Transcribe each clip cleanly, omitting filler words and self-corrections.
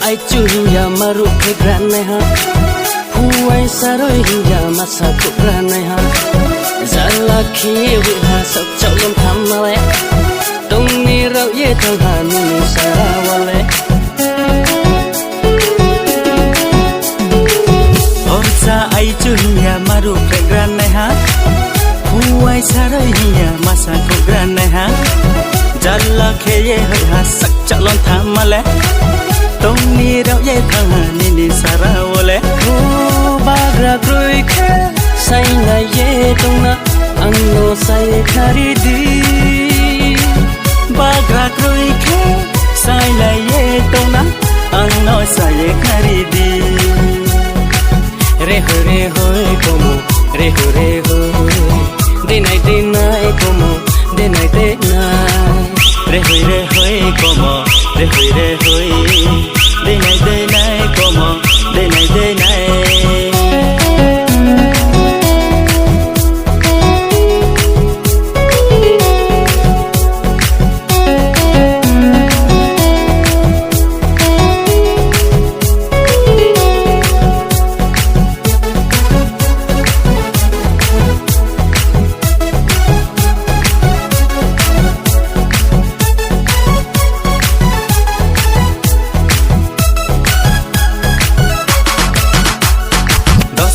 ai chu ya maru ke gran ne ha huai saroi ya masa ku gran ne ha zala khi wi ha sok chau lom tham ma le tong ni rau ye thang ha ni sa wa le sa ai chu ya maru ke gran ne ha huai saroi ya masa ku gran ne ha zala khi ye ha sok chau lom tham ma le tông ni rau ye thang ha ni sa ra wa le ba gra groi khe sai na ye tong na ang no sai khari di ba gra groi khe sai na ye tong na ang no sai khari di re hoi como re hoi de nai como de nai re hoi como re hoi de nai como de nai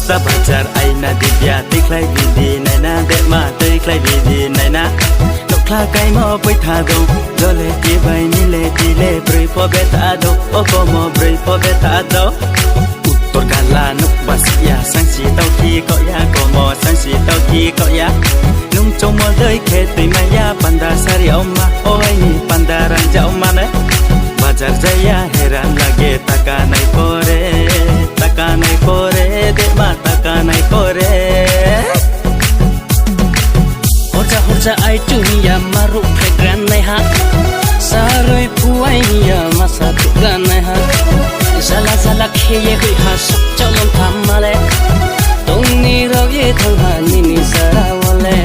sa bazar aina divya tiklai vidi naina de ma tiklai vidi naina nokla kai mo poi tha do jole ti bai ni le ti le brei po beta do o como brei po beta do uttor kala nuk basia sang si tau ki ko ya como sang si tau ki ko ya nung trong mo dei khe tui ma ya panda sari oma oi ni panda ran ja oma ne bazar jaya heran lage taka nai pore de ma taka nai pore hoja ai chu ya maru ke gran nai ha saroi puai ya masa tu gran nai ha zala khe ye hui ha sok chau lom tham ma le tong ni rau ye thang ha ni sa wa le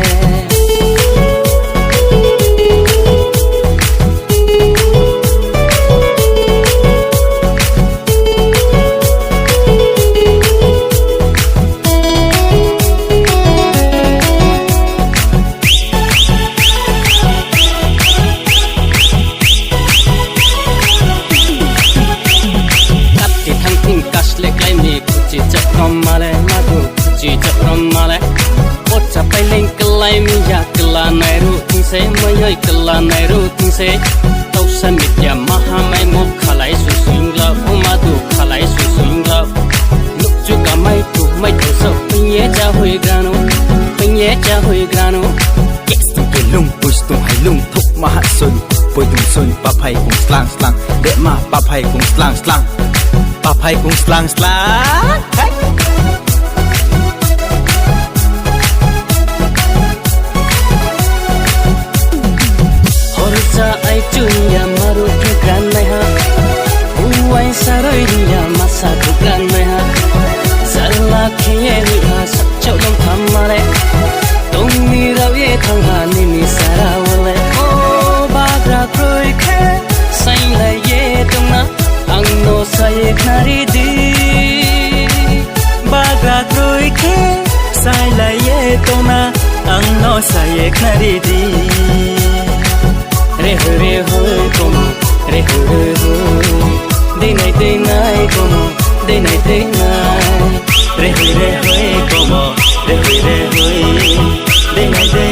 se mai hai kala nai ru ting se tau samit ya maha mai mo khalai su swing la ma du khalai su swing la luk chu ka mai tu so pinye cha hui grano yes tu ke lung push tu hai lung thuk ma ha sun poi tung sun pa phai kung slang de ma pa phai kung slang pa phai kung slang ai chu ya maru ke gran nai ha huai saroi ya masa tu gran nai ha zala khe ye hui ha sak chau lom tham ma le tong ni rau ye thang ha ni sa ra wa le o ba gra kroi khe sai la ye tong na ang no sai khari di ba gra kroi khe sai la ye tong na ang no sai khari di re hoi como re hoi de nai como de nai re hoi como re hoi de nai